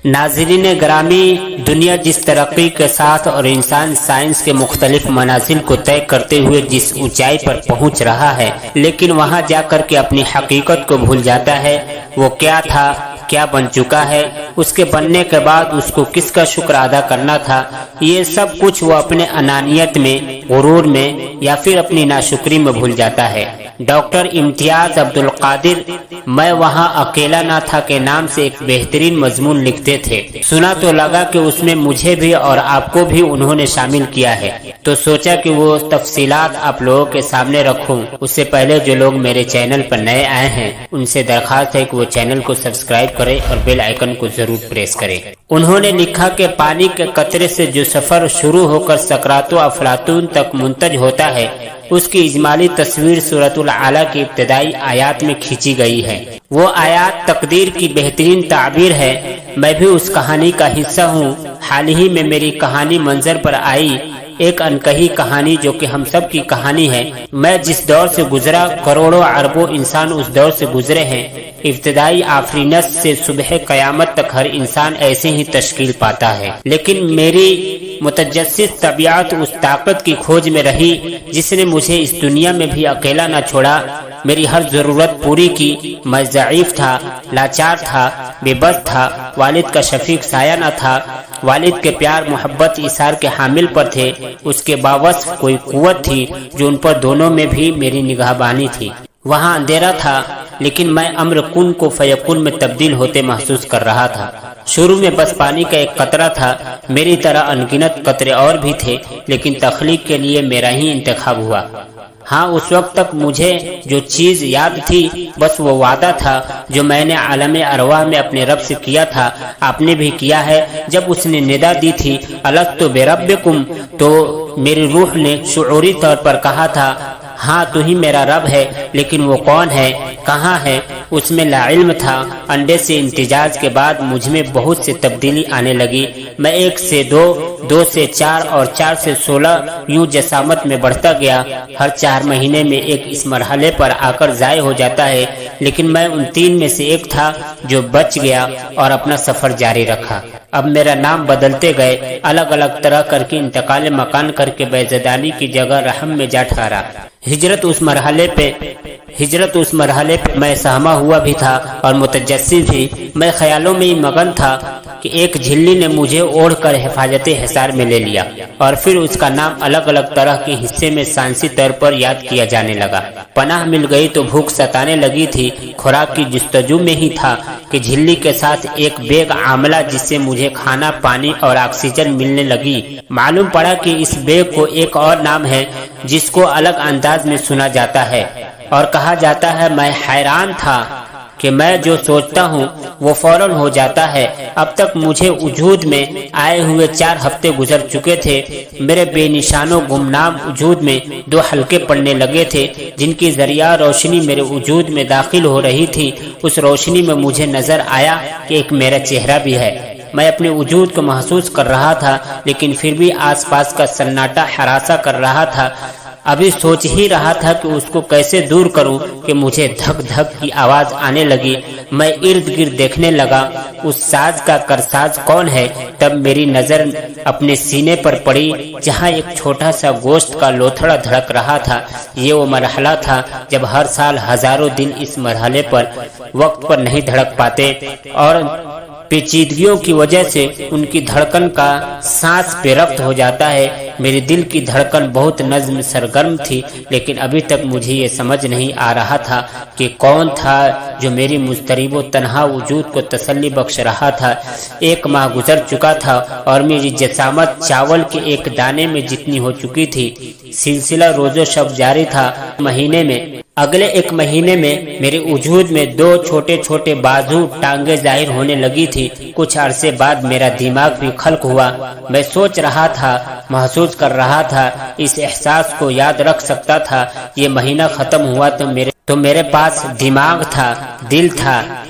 ناظرین گرامی، دنیا جس ترقی کے ساتھ اور انسان سائنس کے مختلف منازل کو طے کرتے ہوئے جس اونچائی پر پہنچ رہا ہے، لیکن وہاں جا کر کے اپنی حقیقت کو بھول جاتا ہے۔ وہ کیا تھا، کیا بن چکا ہے، اس کے بننے کے بعد اس کو کس کا شکر ادا کرنا تھا، یہ سب کچھ وہ اپنے انانیت میں، غرور میں یا پھر اپنی ناشکری میں بھول جاتا ہے۔ ڈاکٹر امتیاز عبدالقادر میں وہاں اکیلا نہ تھا کہ نام سے ایک بہترین مضمون لکھتے تھے۔ سنا تو لگا کہ اس میں مجھے بھی اور آپ کو بھی انہوں نے شامل کیا ہے، تو سوچا کہ وہ تفصیلات آپ لوگوں کے سامنے رکھوں۔ اس سے پہلے جو لوگ میرے چینل پر نئے آئے ہیں ان سے درخواست ہے کہ وہ چینل کو سبسکرائب کریں اور بیل آئیکن کو ضرور پریس کریں۔ انہوں نے لکھا کہ پانی کے قطرے سے جو سفر شروع ہو کر سکرات و افلاطون تک منتج ہوتا ہے، اس کی اجمالی تصویر سورۃ الاعلیٰ کی ابتدائی آیات میں کھینچی گئی ہے۔ وہ آیات تقدیر کی بہترین تعبیر ہے۔ میں بھی اس کہانی کا حصہ ہوں۔ حال ہی میں میری کہانی منظر پر آئی، ایک انکہی کہانی جو کہ ہم سب کی کہانی ہے۔ میں جس دور سے گزرا، کروڑوں اربوں انسان اس دور سے گزرے ہیں۔ ابتدائی آفرینت سے صبح قیامت تک ہر انسان ایسے ہی تشکیل پاتا ہے، لیکن میری متجسس طبیعت اس طاقت کی کھوج میں رہی جس نے مجھے اس دنیا میں بھی اکیلا نہ چھوڑا، میری ہر ضرورت پوری کی۔ میں ضعیف تھا، لاچار تھا، بے بس تھا، والد کا شفیق سایہ نہ تھا۔ والد کے پیار، محبت، ایثار کے حامل پر تھے۔ اس کے باوصف کوئی قوت تھی جو ان پر دونوں میں بھی میری نگہبانی تھی۔ وہاں اندھیرا تھا، لیکن میں امر کن کو فیکون میں تبدیل ہوتے محسوس کر رہا تھا۔ شروع میں بس پانی کا ایک قطرہ تھا، میری طرح انگنت قطرے اور بھی تھے، لیکن تخلیق کے لیے میرا ہی انتخاب ہوا۔ ہاں، اس وقت تک مجھے جو چیز یاد تھی بس وہ وعدہ تھا جو میں نے عالم ارواح میں اپنے رب سے کیا تھا۔ آپ نے بھی کیا ہے۔ جب اس نے ندا دی تھی الستُ بربکم، تو میری روح نے شعوری طور پر کہا تھا ہاں تو ہی میرا رب ہے، لیکن وہ کون ہے، کہاں ہے، اس میں لا علم تھا۔ انڈے سے امتزاج کے بعد مجھ میں بہت سے تبدیلی آنے لگی۔ میں 1 سے 2، 2 سے 4 اور 4 سے 16 یوں جسامت میں بڑھتا گیا۔ ہر 4 مہینے میں ایک اس مرحلے پر آ کر ضائع ہو جاتا ہے، لیکن میں ان 3 میں سے ایک تھا جو بچ گیا اور اپنا سفر جاری رکھا۔ اب میرا نام بدلتے گئے، الگ الگ طرح کر کے انتقال مکان کر کے بیزدانی کی جگہ رحم میں جا ٹھہرا۔ ہجرت اس مرحلے پہ میں سہما ہوا بھی تھا اور متجسس بھی۔ میں خیالوں میں ہی مگن تھا کہ ایک جھلی نے مجھے اوڑھ کر حفاظت حصار میں لے لیا، اور پھر اس کا نام الگ الگ طرح کے حصے میں سائنسی طور پر یاد کیا جانے لگا۔ پناہ مل گئی تو بھوک ستانے لگی تھی۔ خوراک کی جستجو میں ہی تھا کہ جھلی کے ساتھ ایک بیگ عاملہ جس سے مجھے کھانا، پانی اور آکسیجن ملنے لگی۔ معلوم پڑا کہ اس بیگ کو ایک اور نام ہے جس کو الگ انداز میں سنا جاتا ہے اور کہا جاتا ہے۔ میں حیران تھا کہ میں جو سوچتا ہوں وہ فوراً ہو جاتا ہے۔ اب تک مجھے وجود میں آئے ہوئے 4 ہفتے گزر چکے تھے۔ میرے بے نشان و گمنام وجود میں 2 حلقے پڑنے لگے تھے جن کی ذریعہ روشنی میرے وجود میں داخل ہو رہی تھی۔ اس روشنی میں مجھے نظر آیا کہ ایک میرا چہرہ بھی ہے۔ میں اپنے وجود کو محسوس کر رہا تھا، لیکن پھر بھی آس پاس کا سناٹا ہراساں کر رہا تھا۔ ابھی سوچ ہی رہا تھا کہ اس کو کیسے دور کروں کہ مجھے دھک دھک کی آواز آنے لگی۔ میں ارد گرد دیکھنے لگا، اس ساز کا کرساز کون ہے؟ تب میری نظر اپنے سینے پر پڑی جہاں ایک چھوٹا سا گوشت کا لوتھڑا دھڑک رہا تھا۔ یہ وہ مرحلہ تھا جب ہر سال ہزاروں دن اس مرحلے پر وقت پر نہیں دھڑک پاتے، اور پیچیدگیوں کی وجہ سے ان کی دھڑکن کا سانس بے ربط ہو جاتا ہے۔ میری دل کی دھڑکن بہت نظم سرگرم تھی، لیکن ابھی تک مجھے یہ سمجھ نہیں آ رہا تھا کہ کون تھا جو میری مضطرب و تنہا وجود کو تسلی بخش رہا تھا۔ 1 ماہ گزر چکا تھا اور میری جسامت چاول کے ایک دانے میں جتنی ہو چکی تھی۔ سلسلہ روز و شب جاری تھا۔ اگلے 1 مہینے میں میرے وجود میں 2 چھوٹے چھوٹے بازو، ٹانگیں ظاہر ہونے لگی تھی۔ کچھ عرصے بعد میرا دماغ بھی خلق ہوا۔ میں سوچ رہا تھا، محسوس کر رہا تھا، اس احساس کو یاد رکھ سکتا تھا۔ یہ مہینہ ختم ہوا تو میرے پاس دماغ تھا، دل تھا،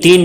3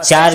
4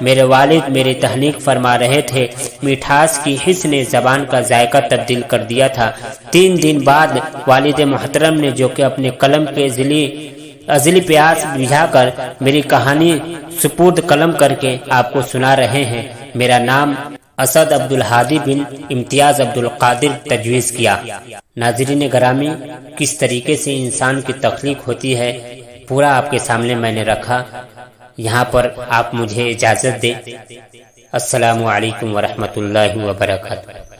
میرے والد میری تحنیک فرما رہے تھے، مٹھاس کی حس نے زبان کا ذائقہ تبدیل کر دیا تھا۔ 3 دن بعد والد محترم نے، جو کہ اپنے قلم کے ازلی پیاس بجھا کر میری کہانی سپرد قلم کر کے آپ کو سنا رہے ہیں۔ میرا نام اسد عبدالہادی بن امتیاز عبدالقادر تجویز کیا۔ ناظرین گرامی، کس طریقے سے انسان کی تخلیق ہوتی ہے پورا آپ کے سامنے میں نے رکھا۔ یہاں پر آپ مجھے اجازت دیں۔ السلام علیکم ورحمۃ اللہ وبرکاتہ۔